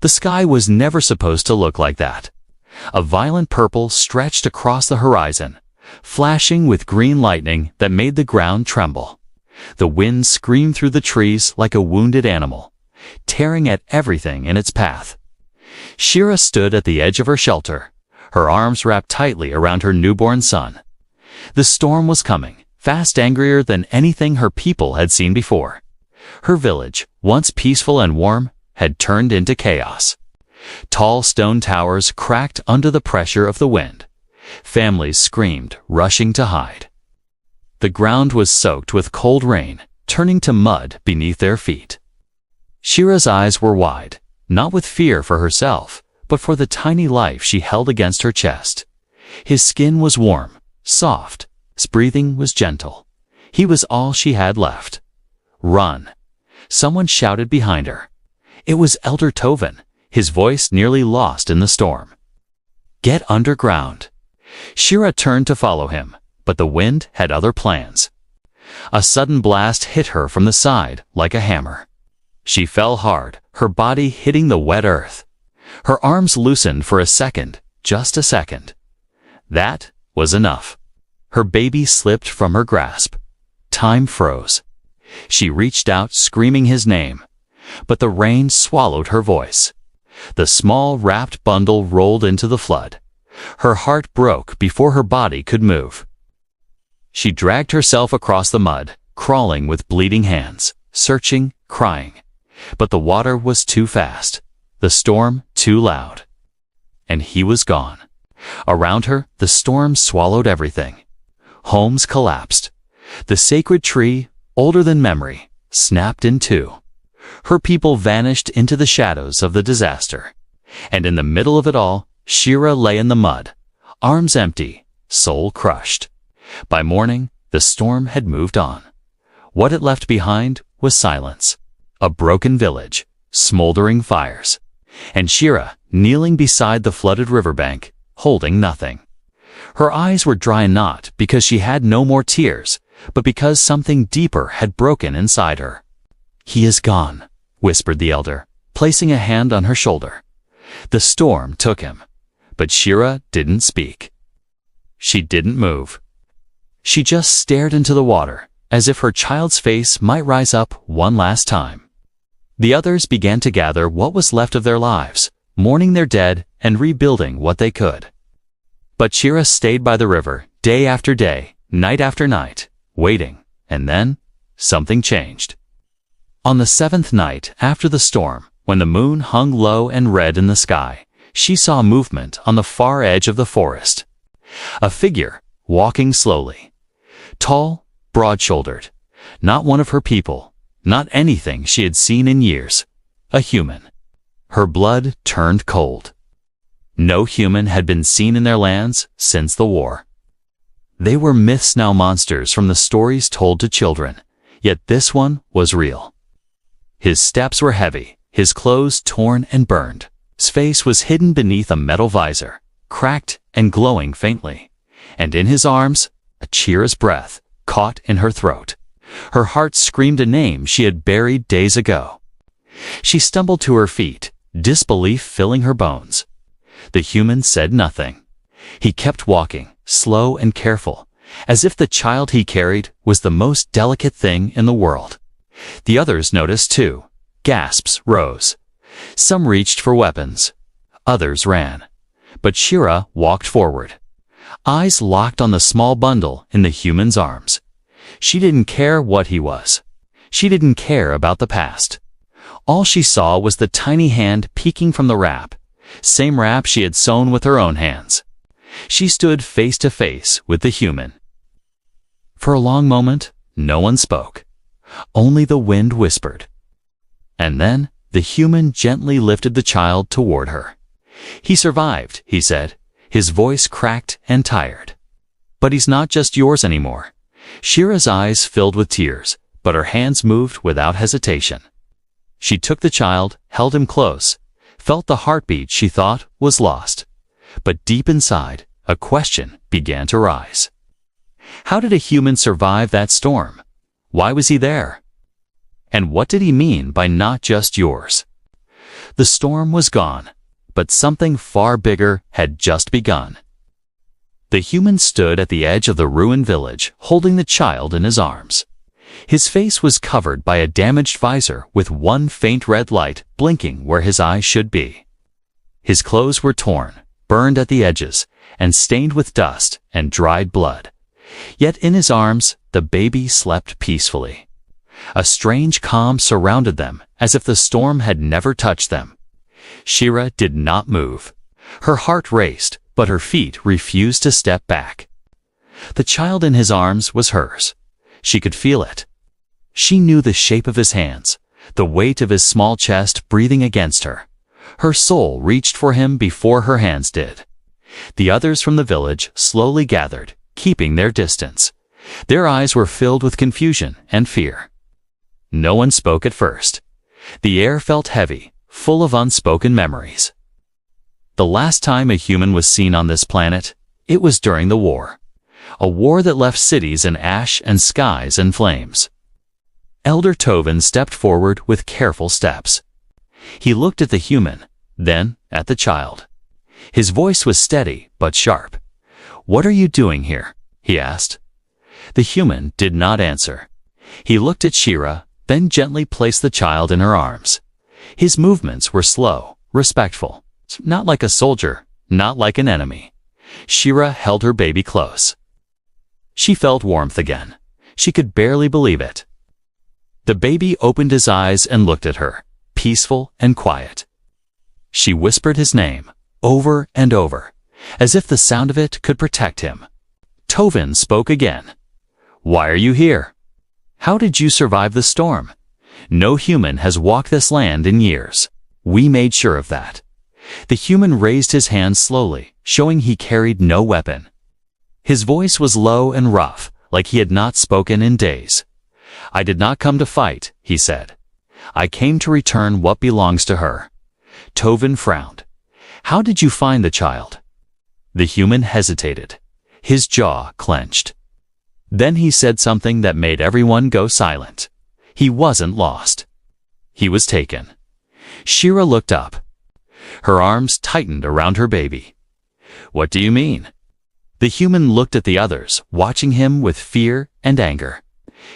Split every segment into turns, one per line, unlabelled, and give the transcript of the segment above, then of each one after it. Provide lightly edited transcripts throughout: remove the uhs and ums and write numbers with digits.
The sky was never supposed to look like that. A violent purple stretched across the horizon, flashing with green lightning that made the ground tremble. The wind screamed through the trees like a wounded animal, tearing at everything in its path. She-Ra stood at the edge of her shelter, her arms wrapped tightly around her newborn son. The storm was coming, fast, angrier than anything her people had seen before. Her village, once peaceful and warm, had turned into chaos. Tall stone towers cracked under the pressure of the wind. Families screamed, rushing to hide. The ground was soaked with cold rain, turning to mud beneath their feet. She-Ra's eyes were wide, not with fear for herself, but for the tiny life she held against her chest. His skin was warm, soft, his breathing was gentle. He was all she had left. "Run!" Someone shouted behind her. It was Elder Tovin, his voice nearly lost in the storm. "Get underground." She-Ra turned to follow him, but the wind had other plans. A sudden blast hit her from the side like a hammer. She fell hard, her body hitting the wet earth. Her arms loosened for a second, just a second. That was enough. Her baby slipped from her grasp. Time froze. She reached out, screaming his name, but the rain swallowed her voice. The small wrapped bundle rolled into the flood. Her heart broke before her body could move. She dragged herself across the mud, crawling with bleeding hands, searching, crying. But the water was too fast, the storm too loud. And he was gone. Around her, the storm swallowed everything. Homes collapsed. The sacred tree, older than memory, snapped in two. Her people vanished into the shadows of the disaster. And in the middle of it all, She-Ra lay in the mud, arms empty, soul crushed. By morning, the storm had moved on. What it left behind was silence. A broken village, smoldering fires, and She-Ra kneeling beside the flooded riverbank, holding nothing. Her eyes were dry not because she had no more tears, but because something deeper had broken inside her. "He is gone," whispered the elder, placing a hand on her shoulder. The storm took him, but She-Ra didn't speak. She didn't move. She just stared into the water, as if her child's face might rise up one last time. The others began to gather what was left of their lives, mourning their dead and rebuilding what they could. But She-Ra stayed by the river, day after day, night after night, waiting, and then something changed. On the seventh night after the storm, when the moon hung low and red in the sky, she saw movement on the far edge of the forest. A figure, walking slowly. Tall, broad-shouldered. Not one of her people, not anything she had seen in years. A human. Her blood turned cold. No human had been seen in their lands since the war. They were myths now, monsters from the stories told to children, yet this one was real. His steps were heavy, his clothes torn and burned. His face was hidden beneath a metal visor, cracked and glowing faintly. And in his arms, a She-Ra's breath caught in her throat. Her heart screamed a name she had buried days ago. She stumbled to her feet, disbelief filling her bones. The human said nothing. He kept walking, slow and careful, as if the child he carried was the most delicate thing in the world. The others noticed too. Gasps rose. Some reached for weapons. Others ran. But She-Ra walked forward. Eyes locked on the small bundle in the human's arms. She didn't care what he was. She didn't care about the past. All she saw was the tiny hand peeking from the wrap, same wrap she had sewn with her own hands. She stood face to face with the human. For a long moment, no one spoke. Only the wind whispered. And then, the human gently lifted the child toward her. "He survived," he said, his voice cracked and tired. "But he's not just yours anymore." She-Ra's eyes filled with tears, but her hands moved without hesitation. She took the child, held him close, felt the heartbeat she thought was lost. But deep inside, a question began to rise. How did a human survive that storm? Why was he there? And what did he mean by not just yours? The storm was gone, but something far bigger had just begun. The human stood at the edge of the ruined village, holding the child in his arms. His face was covered by a damaged visor with one faint red light blinking where his eyes should be. His clothes were torn, burned at the edges, and stained with dust and dried blood. Yet in his arms, the baby slept peacefully. A strange calm surrounded them, as if the storm had never touched them. Shira did not move. Her heart raced, but her feet refused to step back. The child in his arms was hers. She could feel it. She knew the shape of his hands, the weight of his small chest breathing against her. Her soul reached for him before her hands did. The others from the village slowly gathered, keeping their distance. Their eyes were filled with confusion and fear. No one spoke at first. The air felt heavy, full of unspoken memories. The last time a human was seen on this planet, it was during the war. A war that left cities in ash and skies in flames. Elder Tovin stepped forward with careful steps. He looked at the human, then at the child. His voice was steady but sharp. "What are you doing here?" he asked. The human did not answer. He looked at Shira, then gently placed the child in her arms. His movements were slow, respectful. Not like a soldier, not like an enemy. Shira held her baby close. She felt warmth again. She could barely believe it. The baby opened his eyes and looked at her, peaceful and quiet. She whispered his name, over and over, as if the sound of it could protect him. Tovin spoke again. "Why are you here? How did you survive the storm? No human has walked this land in years. We made sure of that." The human raised his hand slowly, showing he carried no weapon. His voice was low and rough, like he had not spoken in days. "I did not come to fight," he said. "I came to return what belongs to her." Tovin frowned. "How did you find the child?" The human hesitated. His jaw clenched. Then he said something that made everyone go silent. He wasn't lost. He was taken. Shira looked up. Her arms tightened around her baby. "What do you mean?" The human looked at the others, watching him with fear and anger.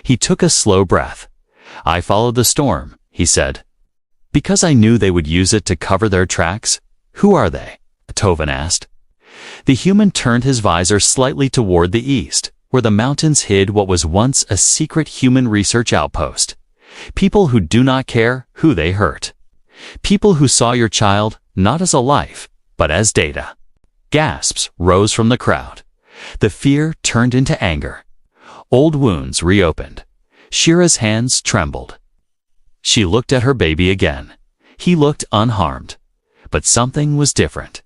He took a slow breath. "I followed the storm," he said, "because I knew they would use it to cover their tracks." "Who are they?" Tovin asked. The human turned his visor slightly toward the east, where the mountains hid what was once a secret human research outpost. People who do not care who they hurt. People who saw your child not as a life, but as data. Gasps rose from the crowd. The fear turned into anger. Old wounds reopened. Shira's hands trembled. She looked at her baby again. He looked unharmed. But something was different.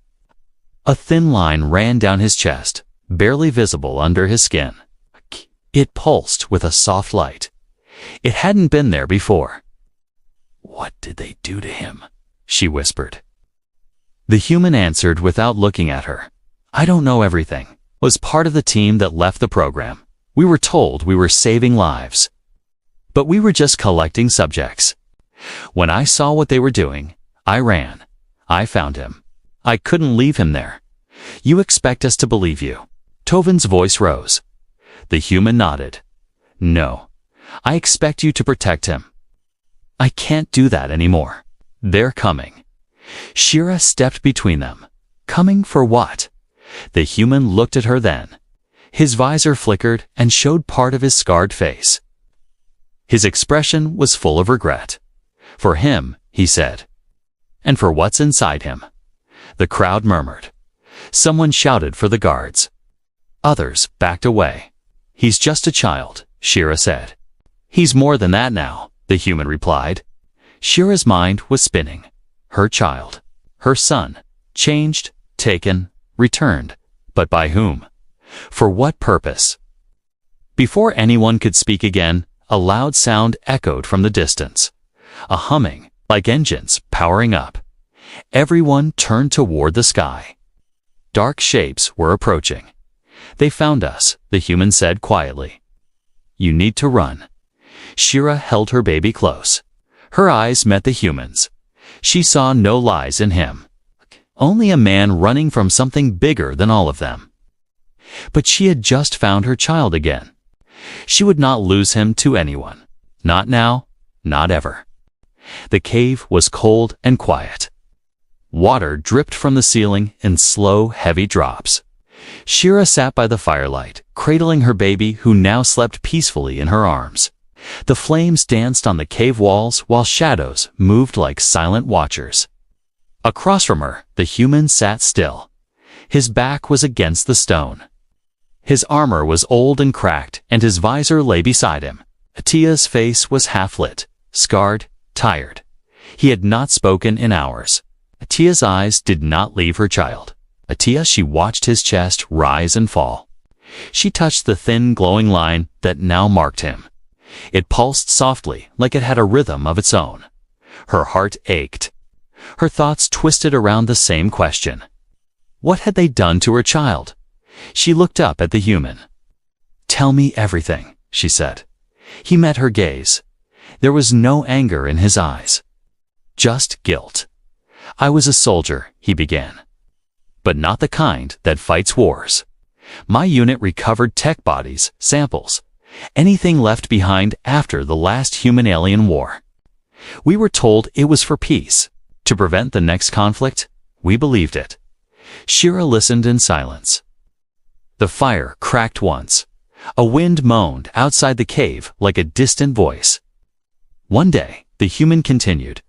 A thin line ran down his chest, barely visible under his skin. It pulsed with a soft light. It hadn't been there before. "What did they do to him?" she whispered. The human answered without looking at her. "I don't know everything. Was part of the team that left the program. We were told we were saving lives. But we were just collecting subjects. When I saw what they were doing, I ran. I found him. I couldn't leave him there. You expect us to believe you?" Tovin's voice rose. The human nodded. "No. I expect you to protect him." "I can't do that anymore. They're coming." Shira stepped between them. Coming for what? The human looked at her then. His visor flickered and showed part of his scarred face. His expression was full of regret. "For him," he said. "And for what's inside him." The crowd murmured. Someone shouted for the guards. Others backed away. "He's just a child," Shira said. "He's more than that now," the human replied. Shira's mind was spinning. Her child, her son, changed, taken, returned. But by whom? For what purpose? Before anyone could speak again, a loud sound echoed from the distance. A humming, like engines powering up. Everyone turned toward the sky. Dark shapes were approaching. "They found us," the human said quietly. "You need to run." Shira held her baby close. Her eyes met the human's. She saw no lies in him. Only a man running from something bigger than all of them. But she had just found her child again. She would not lose him to anyone. Not now, not ever. The cave was cold and quiet. Water dripped from the ceiling in slow, heavy drops. Shira sat by the firelight, cradling her baby who now slept peacefully in her arms. The flames danced on the cave walls while shadows moved like silent watchers. Across from her, the human sat still. His back was against the stone. His armor was old and cracked, and his visor lay beside him. Atiya's face was half-lit, scarred, tired. He had not spoken in hours. Atiya's eyes did not leave her child. Atiya, she watched his chest rise and fall. She touched the thin, glowing line that now marked him. It pulsed softly, like it had a rhythm of its own. Her heart ached. Her thoughts twisted around the same question. What had they done to her child? She looked up at the human. "Tell me everything," she said. He met her gaze. There was no anger in his eyes. Just guilt. "I was a soldier," he began. "But not the kind that fights wars. My unit recovered tech bodies, samples, anything left behind after the last human-alien war. We were told it was for peace, to prevent the next conflict. We believed it." Shira listened in silence. The fire cracked once. A wind moaned outside the cave like a distant voice. One day, the human continued,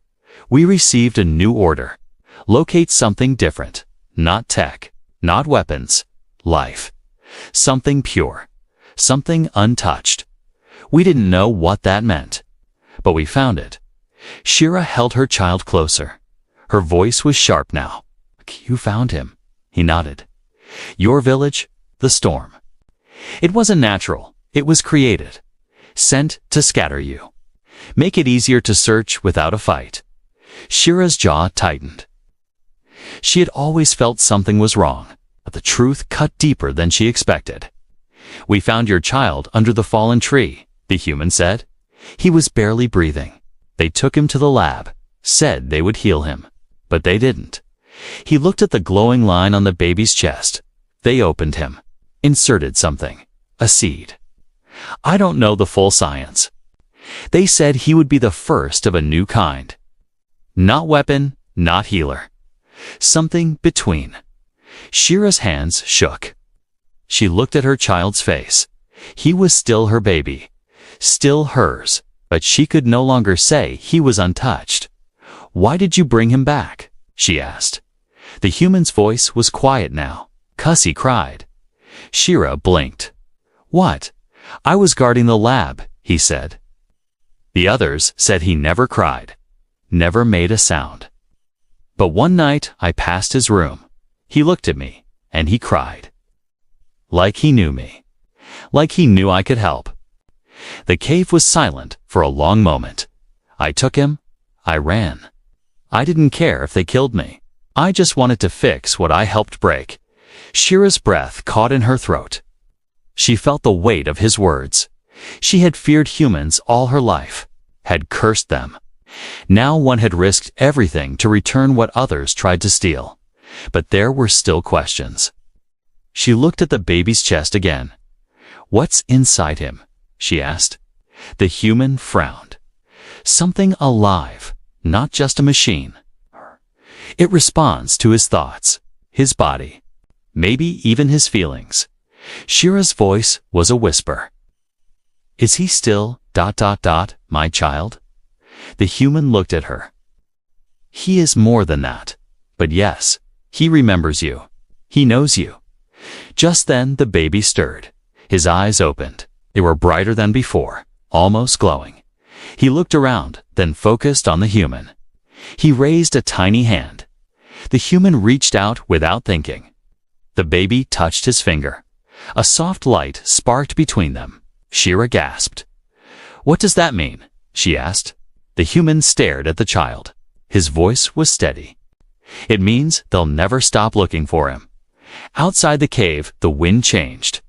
"We received a new order. Locate something different. Not tech, not weapons. Life. Something pure. Something untouched. We didn't know what that meant. But we found it." Shira held her child closer. Her voice was sharp now. "You found him." He nodded. "Your village, the storm. It wasn't natural. It was created. Sent to scatter you. Make it easier to search without a fight." Shira's jaw tightened. She had always felt something was wrong, but the truth cut deeper than she expected. "We found your child under the fallen tree," the human said. "He was barely breathing. They took him to the lab, said they would heal him, but they didn't." He looked at the glowing line on the baby's chest. "They opened him, inserted something, a seed. I don't know the full science. They said he would be the first of a new kind. Not weapon, not healer. Something between." Shira's hands shook. She looked at her child's face. He was still her baby, still hers, but she could no longer say he was untouched. "Why did you bring him back?" she asked. The human's voice was quiet now. "'Cause he cried." Shira blinked. "What?" "I was guarding the lab," he said. "The others said he never cried, never made a sound. But one night I passed his room. He looked at me, and he cried. Like he knew me. Like he knew I could help." The cave was silent for a long moment. "I took him. I ran. I didn't care if they killed me. I just wanted to fix what I helped break." Shira's breath caught in her throat. She felt the weight of his words. She had feared humans all her life, had cursed them. Now one had risked everything to return what others tried to steal. But there were still questions. She looked at the baby's chest again. "What's inside him?" she asked. The human frowned. "Something alive, not just a machine. It responds to his thoughts, his body, maybe even his feelings." Shira's voice was a whisper. "Is he still ... my child?" The human looked at her. "He is more than that. But yes, he remembers you. He knows you." Just then the baby stirred. His eyes opened. They were brighter than before, almost glowing. He looked around, then focused on the human. He raised a tiny hand. The human reached out without thinking. The baby touched his finger. A soft light sparked between them. Shira gasped. "What does that mean?" she asked. The human stared at the child. His voice was steady. "It means they'll never stop looking for him." Outside the cave, the wind changed.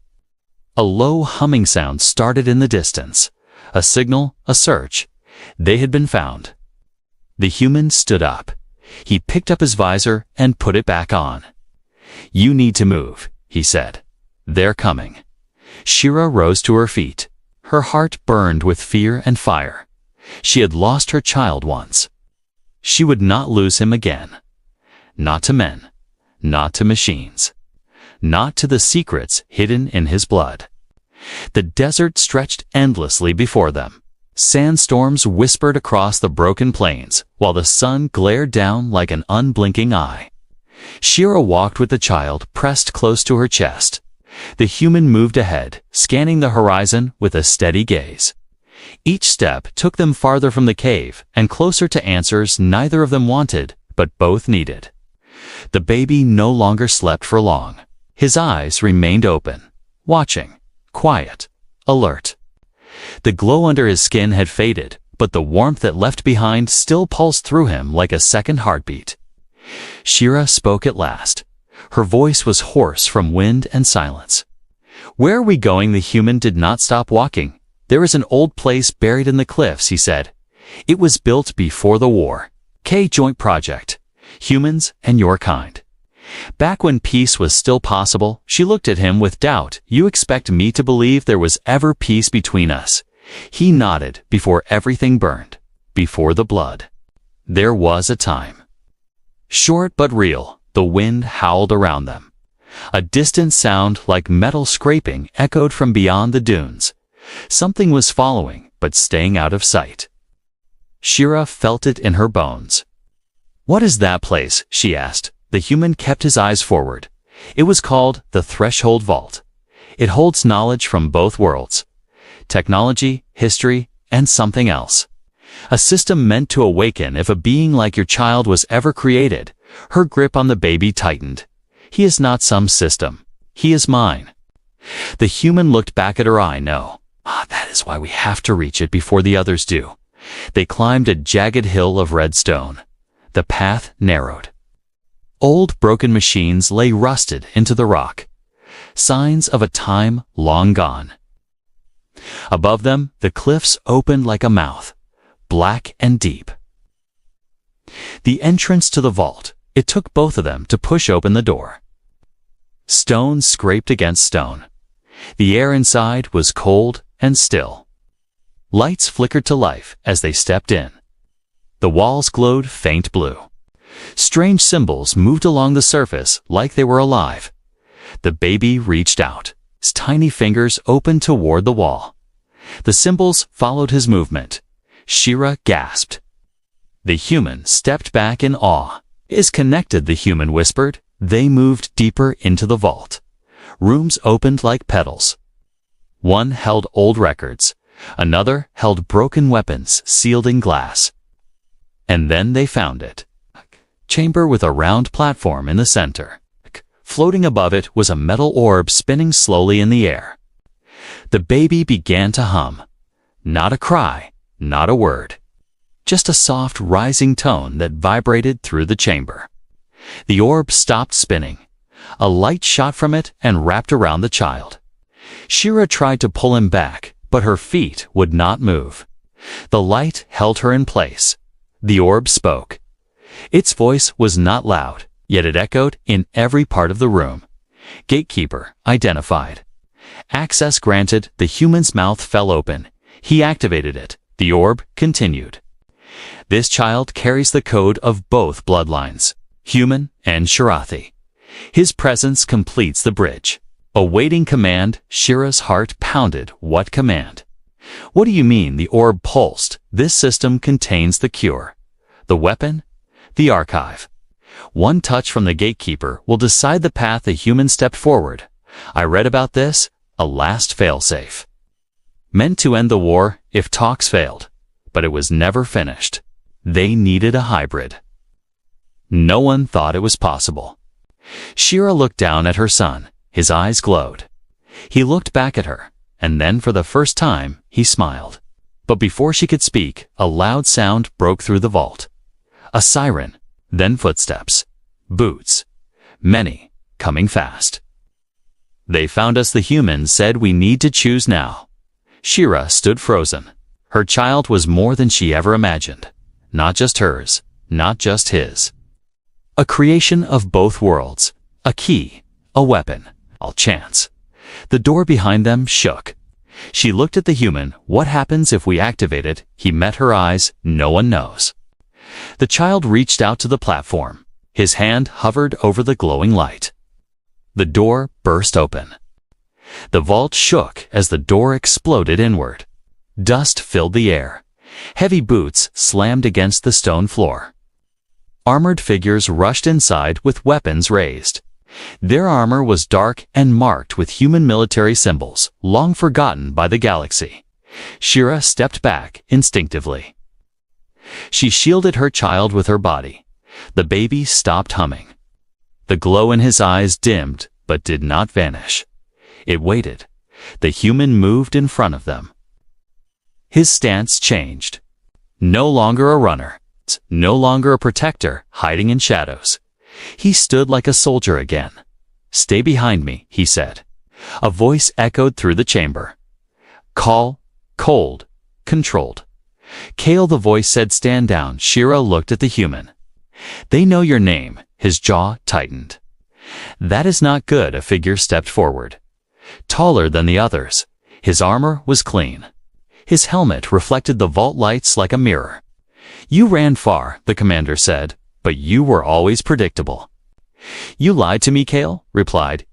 A low humming sound started in the distance. A signal, a search. They had been found. The human stood up. He picked up his visor and put it back on. "You need to move," he said. "They're coming." Shira rose to her feet. Her heart burned with fear and fire. She had lost her child once. She would not lose him again. Not to men. Not to machines. Not to the secrets hidden in his blood. The desert stretched endlessly before them. Sandstorms whispered across the broken plains, while the sun glared down like an unblinking eye. Shira walked with the child pressed close to her chest. The human moved ahead, scanning the horizon with a steady gaze. Each step took them farther from the cave and closer to answers neither of them wanted, but both needed. The baby no longer slept for long. His eyes remained open, watching, quiet, alert. The glow under his skin had faded, but the warmth it left behind still pulsed through him like a second heartbeat. Shira spoke at last. Her voice was hoarse from wind and silence. "Where are we going?" The human did not stop walking. "There is an old place buried in the cliffs," he said. "It was built before the war. Joint project. Humans and your kind. Back when peace was still possible." She looked at him with doubt. "You expect me to believe there was ever peace between us?" He nodded. "Before everything burned. Before the blood. There was a time." Short but real, the wind howled around them. A distant sound like metal scraping echoed from beyond the dunes. Something was following, but staying out of sight. Shira felt it in her bones. "What is that place?" she asked. The human kept his eyes forward. "It was called the Threshold Vault. It holds knowledge from both worlds. Technology, history, and something else. A system meant to awaken if a being like your child was ever created." Her grip on the baby tightened. "He is not some system. He is mine." The human looked back at her. "I know. That is why we have to reach it before the others do." They climbed a jagged hill of red stone. The path narrowed. Old broken machines lay rusted into the rock. Signs of a time long gone. Above them, the cliffs opened like a mouth, black and deep. The entrance to the vault. It took both of them to push open the door. Stone scraped against stone. The air inside was cold and still. Lights flickered to life as they stepped in. The walls glowed faint blue. Strange symbols moved along the surface like they were alive. The baby reached out. His tiny fingers opened toward the wall. The symbols followed his movement. Shira gasped. The human stepped back in awe. "Is connected," the human whispered. They moved deeper into the vault. Rooms opened like petals. One held old records. Another held broken weapons sealed in glass. And then they found it. A chamber with a round platform in the center. Floating above it was a metal orb spinning slowly in the air. The baby began to hum. Not a cry, not a word. Just a soft rising tone that vibrated through the chamber. The orb stopped spinning. A light shot from it and wrapped around the child. Shira tried to pull him back, but her feet would not move. The light held her in place. The orb spoke. Its voice was not loud, yet it echoed in every part of the room. "Gatekeeper identified. Access granted." The human's mouth fell open. He activated it. The orb continued. "This child carries the code of both bloodlines, human and Shirathi. His presence completes the bridge." Awaiting command, Shira's heart pounded. What command? "What do you mean?" The orb pulsed. "This system contains the cure. The weapon? The archive. One touch from the gatekeeper will decide the path the human stepped forward. I read about this, a last failsafe. Meant to end the war if talks failed, but it was never finished. They needed a hybrid. No one thought it was possible." Shira looked down at her son. His eyes glowed. He looked back at her, and then for the first time, he smiled. But before she could speak, a loud sound broke through the vault. A siren, then footsteps. Boots. Many, coming fast. "They found us," the human said. "We need to choose now." Shira stood frozen. Her child was more than she ever imagined. not just hers, not just his. A creation of both worlds, a key, a weapon, all chance. The door behind them shook. She looked at the human. What happens if we activate it? He met her eyes. No one knows. The child reached out to the platform. His hand hovered over the glowing light. The door burst open. The vault shook as the door exploded inward. Dust filled the air. Heavy boots slammed against the stone floor. Armored figures rushed inside with weapons raised. Their armor was dark and marked with human military symbols, long forgotten by the galaxy. Shira stepped back instinctively. She shielded her child with her body. The baby stopped humming. The glow in his eyes dimmed, but did not vanish. It waited. The human moved in front of them. His stance changed. No longer a runner, no longer a protector hiding in shadows. He stood like a soldier again. "Stay behind me," he said. A voice echoed through the chamber. "Call, cold, controlled." "Kale," the voice said. "Stand down." Shira looked at the human. "They know your name." His jaw tightened. "That is not good." A figure stepped forward. Taller than the others. His armor was clean. His helmet reflected the vault lights like a mirror. "You ran far," the commander said, "but you were always predictable." "You lied to me," Kale replied.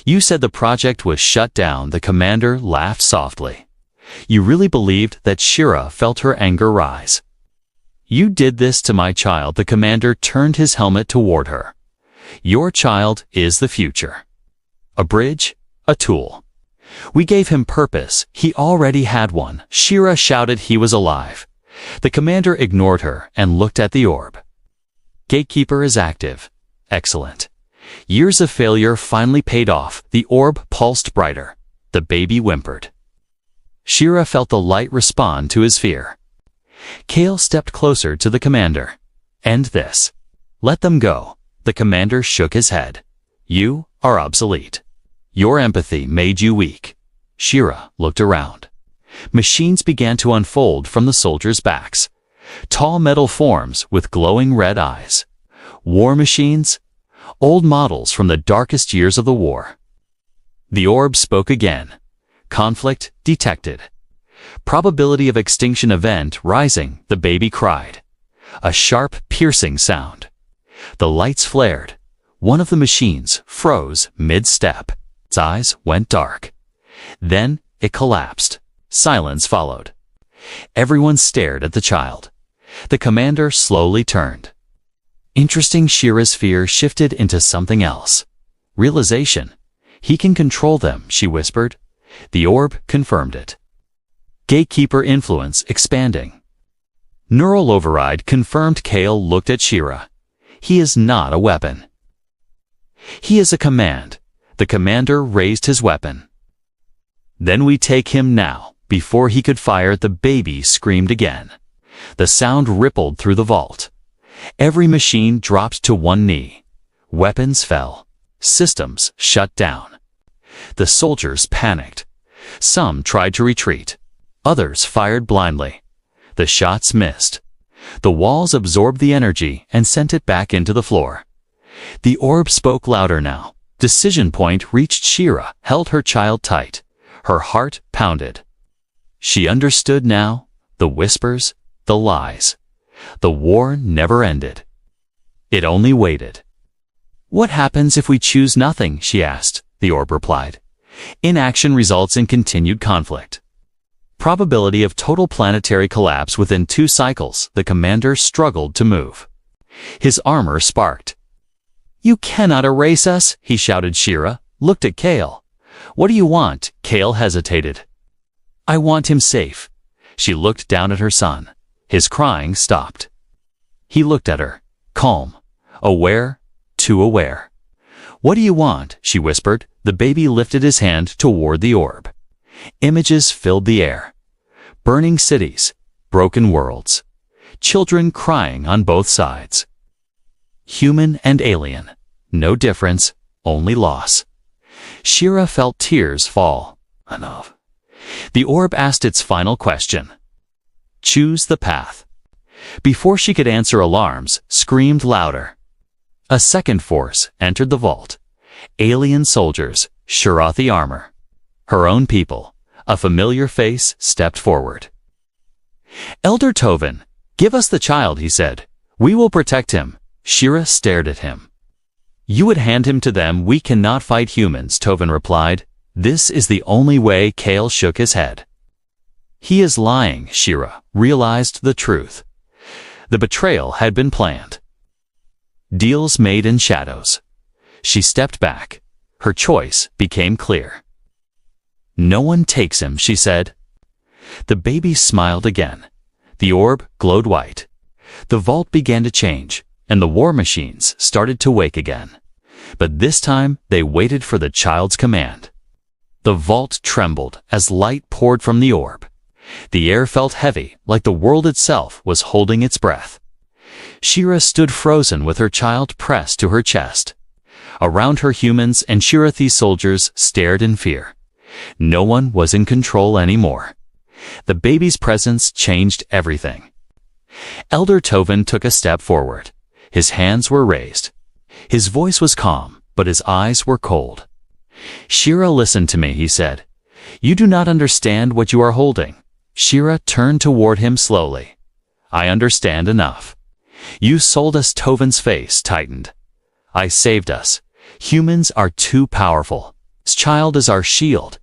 "You said the project was shut down." The commander laughed softly. "You really believed that?" Shira felt her anger rise. "You did this to my child." The commander turned his helmet toward her. "Your child is the future. A bridge, a tool. We gave him purpose. He already had one." Shira shouted he was alive. The commander ignored her and looked at the orb. "Gatekeeper is active." "Excellent." Years of failure finally paid off. The orb pulsed brighter. The baby whimpered. Shira felt the light respond to his fear. Kale stepped closer to the commander. "End this. Let them go." The commander shook his head. "You are obsolete. Your empathy made you weak." Shira looked around. Machines began to unfold from the soldiers' backs. Tall metal forms with glowing red eyes. War machines? Old models from the darkest years of the war. The orb spoke again. "Conflict detected. Probability of extinction event rising." The baby cried. A sharp, piercing sound. The lights flared. One of the machines froze mid-step. Its eyes went dark. Then it collapsed. Silence followed. Everyone stared at the child. The commander slowly turned. Interesting. Shira's fear shifted into something else. Realization. "He can control them," she whispered. The orb confirmed it. Gatekeeper influence expanding. Neural override confirmed. Kale looked at Shira. "He is not a weapon. He is a command." The commander raised his weapon. "Then we take him now." Before he could fire, the baby screamed again. The sound rippled through the vault. Every machine dropped to one knee. Weapons fell. Systems shut down. The soldiers panicked. Some tried to retreat. Others fired blindly. The shots missed. The walls absorbed the energy and sent it back into the floor. The orb spoke louder now. Decision point reached. Shira held her child tight. Her heart pounded. She understood now. The whispers, the lies. The war never ended. It only waited. "What happens if we choose nothing?" she asked. The orb replied. "Inaction results in continued conflict. Probability of total planetary collapse within 2 cycles." The commander struggled to move. His armor sparked. "You cannot erase us," he shouted. Shira looked at Kale. "What do you want?" Kale hesitated. "I want him safe." She looked down at her son. His crying stopped. He looked at her, calm, aware, too aware. "What do you want?" she whispered. The baby lifted his hand toward the orb. Images filled the air. Burning cities, broken worlds, children crying on both sides. Human and alien, no difference, only loss. Shira felt tears fall. Enough. The orb asked its final question. "Choose the path." Before she could answer, alarms screamed louder. A second force entered the vault. Alien soldiers, Shirathi armor. Her own people. A familiar face stepped forward. "Elder Tovin, give us the child," he said. "We will protect him." Shira stared at him. "You would hand him to them. We cannot fight humans," Tovin replied. "This is the only way." Kale shook his head. "He is lying." Shira realized the truth. The betrayal had been planned. Deals made in shadows. She stepped back. Her choice became clear. "No one takes him," she said. The baby smiled again. The orb glowed white. The vault began to change, and the war machines started to wake again. But this time, they waited for the child's command. The vault trembled as light poured from the orb. The air felt heavy, like the world itself was holding its breath. Shira stood frozen with her child pressed to her chest. Around her, humans and Shirathi soldiers stared in fear. No one was in control anymore. The baby's presence changed everything. Elder Tovin took a step forward. His hands were raised. His voice was calm, but his eyes were cold. "Shira, listen to me," he said. "You do not understand what you are holding." Shira turned toward him slowly. "I understand enough. You sold us." Tovin's face tightened. "I saved us. Humans are too powerful. This child is our shield."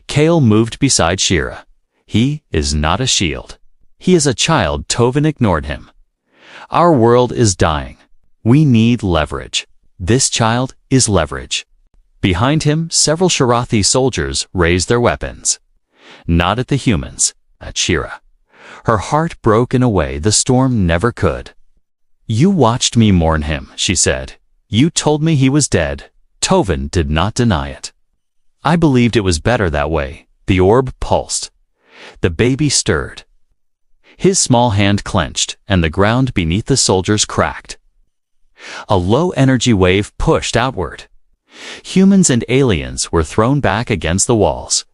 Kale moved beside Shira. "He is not a shield. He is a child." Tovin ignored him. "Our world is dying. We need leverage. This child is leverage." Behind him, several Shirathi soldiers raised their weapons. Not at the humans, at Shira. Her heart broke in a way the storm never could. "You watched me mourn him," she said. "You told me he was dead." Tovin did not deny it. "I believed it was better that way." The orb pulsed. The baby stirred. His small hand clenched, and the ground beneath the soldiers cracked. A low-energy wave pushed outward. Humans and aliens were thrown back against the walls.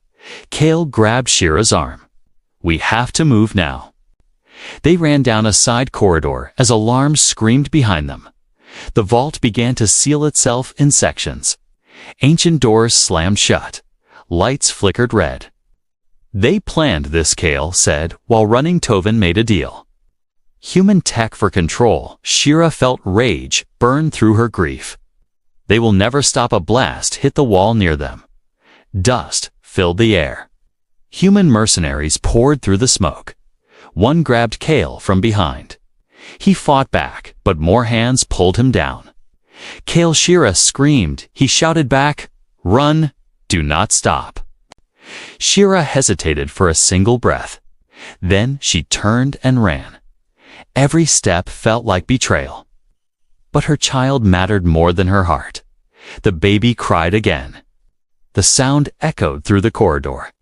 Kale grabbed Shira's arm. "We have to move now." They ran down a side corridor as alarms screamed behind them. The vault began to seal itself in sections. Ancient doors slammed shut. Lights flickered red. "They planned this," Kale said, while running. Tovin made a deal. Human tech for control. Shira felt rage burn through her grief. They will never stop. A blast hit the wall near them. Dust filled the air. Human mercenaries poured through the smoke. One grabbed Kale from behind. He fought back, but more hands pulled him down. Kale Shira screamed. He shouted back, "Run! Do not stop!" Shira hesitated for a single breath. Then she turned and ran. Every step felt like betrayal. But her child mattered more than her heart. The baby cried again. The sound echoed through the corridor.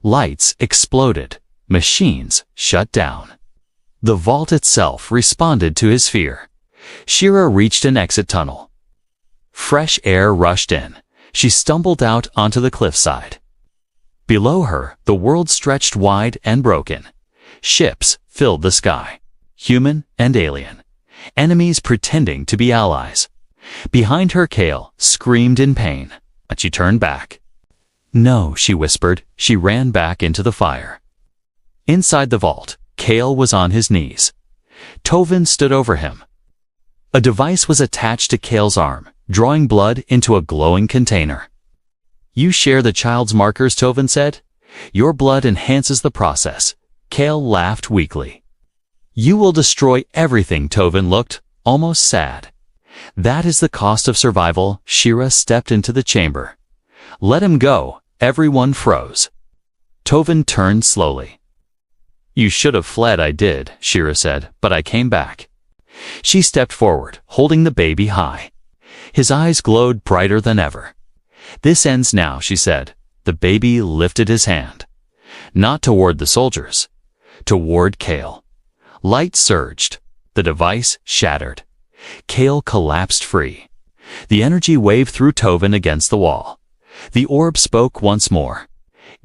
Lights exploded. Machines shut down. The vault itself responded to his fear. Shira reached an exit tunnel. Fresh air rushed in. She stumbled out onto the cliffside. Below her, the world stretched wide and broken. Ships filled the sky. Human and alien. Enemies pretending to be allies. Behind her, Kale screamed in pain, but she turned back. "No," she whispered. She ran back into the fire. Inside the vault, Kale was on his knees. Tovin stood over him. A device was attached to Kale's arm, drawing blood into a glowing container. "You share the child's markers," Tovin said. "Your blood enhances the process." Kale laughed weakly. "You will destroy everything." Tovin looked almost sad. "That is the cost of survival." Shira stepped into the chamber. "Let him go." Everyone froze. Tovin turned slowly. "You should have fled." "I did," Shira said, "but I came back." She stepped forward, holding the baby high. His eyes glowed brighter than ever. "This ends now," she said. The baby lifted his hand. Not toward the soldiers. Toward Kale. Light surged. The device shattered. Kale collapsed free. The energy waved through Tovin against the wall. The orb spoke once more.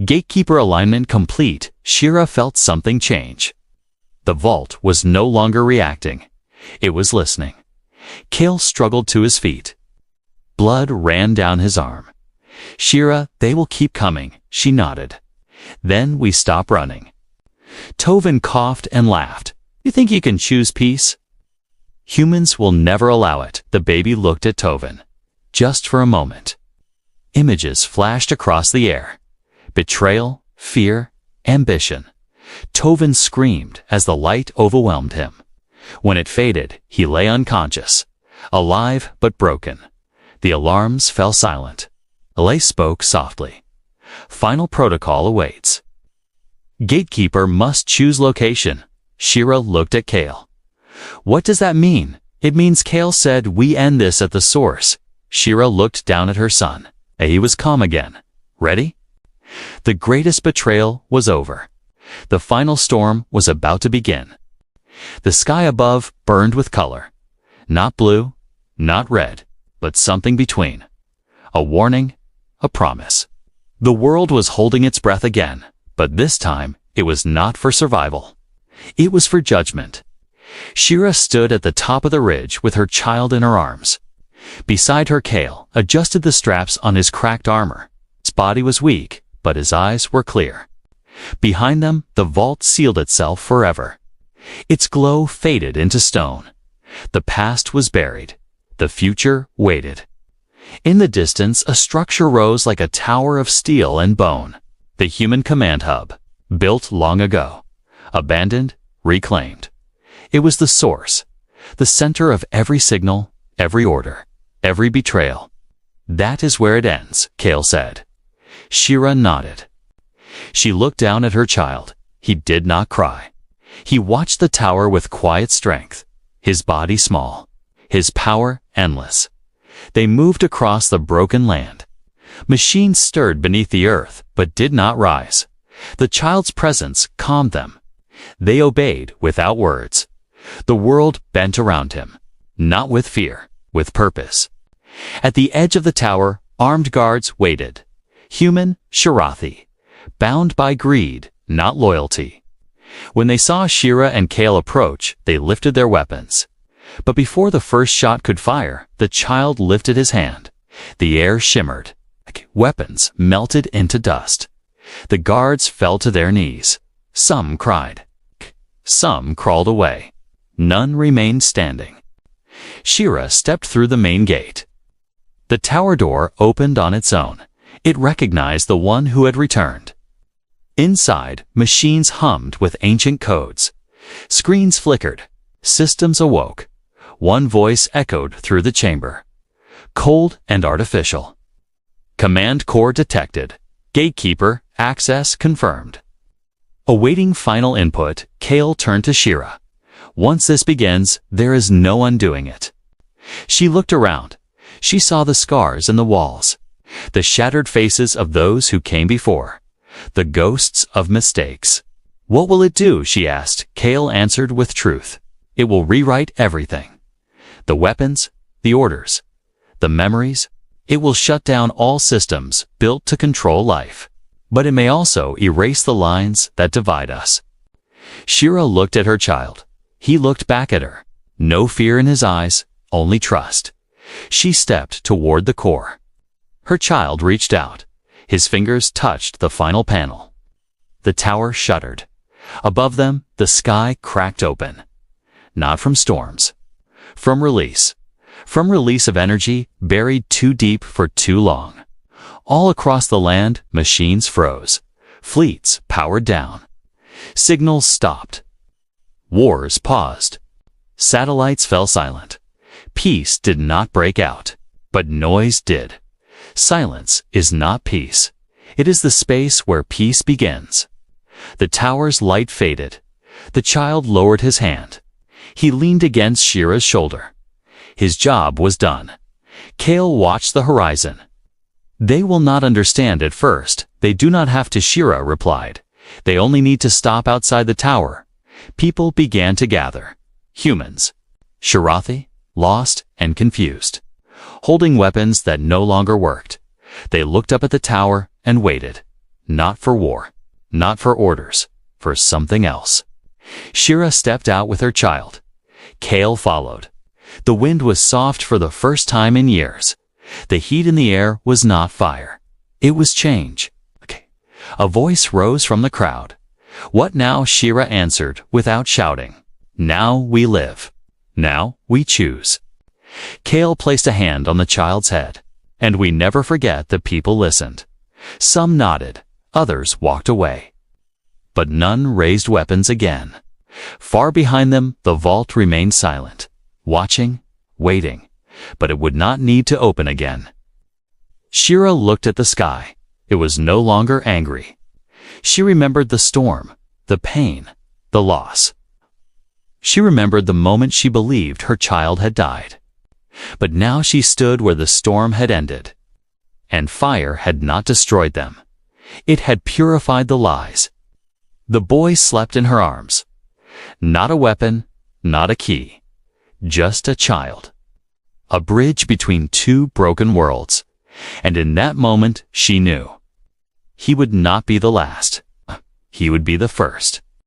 Gatekeeper alignment complete. Shira felt something change. The vault was no longer reacting. It was listening. Kale struggled to his feet. Blood ran down his arm. "She-Ra, they will keep coming," she nodded. "Then we stop running." Tovin coughed and laughed. "You think you can choose peace?" "Humans will never allow it." The baby looked at Tovin. Just for a moment. Images flashed across the air. Betrayal, fear, ambition. Tovin screamed as the light overwhelmed him. When it faded, he lay unconscious, alive but broken. The alarms fell silent. Alay spoke softly. "Final protocol awaits. Gatekeeper must choose location." She-Ra looked at Kale. "What does that mean?" "It means," Kale said, "we end this at the source." She-Ra looked down at her son. He was calm again. "Ready?" The greatest betrayal was over. The final storm was about to begin. The sky above burned with color. Not blue, not red, but something between. A warning, a promise. The world was holding its breath again, but this time it was not for survival. It was for judgment. She-Ra stood at the top of the ridge with her child in her arms. Beside her, Kale adjusted the straps on his cracked armor. His body was weak, but his eyes were clear. Behind them, the vault sealed itself forever. Its glow faded into stone. The past was buried. The future waited. In the distance, a structure rose like a tower of steel and bone. The human command hub, built long ago. Abandoned, reclaimed. It was the source, the center of every signal, every order, every betrayal. "That is where it ends," Kale said. She-Ra nodded. She looked down at her child. He did not cry. He watched the tower with quiet strength, his body small, his power endless. They moved across the broken land. Machines stirred beneath the earth, but did not rise. The child's presence calmed them. They obeyed without words. The world bent around him, not with fear, with purpose. At the edge of the tower, armed guards waited. Human, Shirathi, bound by greed, not loyalty. When they saw She-Ra and Kale approach, they lifted their weapons. But before the first shot could fire, the child lifted his hand. The air shimmered. Weapons melted into dust. The guards fell to their knees. Some cried. Some crawled away. None remained standing. She-Ra stepped through the main gate. The tower door opened on its own. It recognized the one who had returned. Inside, machines hummed with ancient codes. Screens flickered. Systems awoke. One voice echoed through the chamber. Cold and artificial. Command core detected. Gatekeeper, access confirmed. Awaiting final input, Kale turned to She-Ra. Once this begins, there is no undoing it. She looked around. She saw the scars in the walls, the shattered faces of those who came before, the ghosts of mistakes. "What will it do?" she asked. Kale answered with truth. "It will rewrite everything. The weapons, the orders, the memories. It will shut down all systems built to control life. But it may also erase the lines that divide us." She-Ra looked at her child. He looked back at her. No fear in his eyes, only trust. She stepped toward the core. Her child reached out. His fingers touched the final panel. The tower shuddered. Above them, the sky cracked open. Not from storms. From release. From release of energy buried too deep for too long. All across the land, machines froze. Fleets powered down. Signals stopped. Wars paused. Satellites fell silent. Peace did not break out, but noise did. Silence is not peace. It is the space where peace begins. The tower's light faded. The child lowered his hand. He leaned against She-Ra's shoulder. His job was done. Kale watched the horizon. "They will not understand at first. They do not have to," She-Ra replied. "They only need to stop outside the tower." People began to gather. Humans. Shirathi, lost and confused. Holding weapons that no longer worked. They looked up at the tower and waited. Not for war. Not for orders. For something else. Shira stepped out with her child. Kale followed. The wind was soft for the first time in years. The heat in the air was not fire. It was change. A voice rose from the crowd. "What now?" Shira answered without shouting. "Now we live. Now we choose." Kale placed a hand on the child's head. "And we never forget that people listened." Some nodded, others walked away. But none raised weapons again. Far behind them, the vault remained silent, watching, waiting, but it would not need to open again. Shira looked at the sky. It was no longer angry. She remembered the storm, the pain, the loss. She remembered the moment she believed her child had died. But now she stood where the storm had ended. And fire had not destroyed them. It had purified the lies. The boy slept in her arms. Not a weapon, not a key. Just a child. A bridge between two broken worlds. And in that moment she knew. He would not be the last. He would be the first.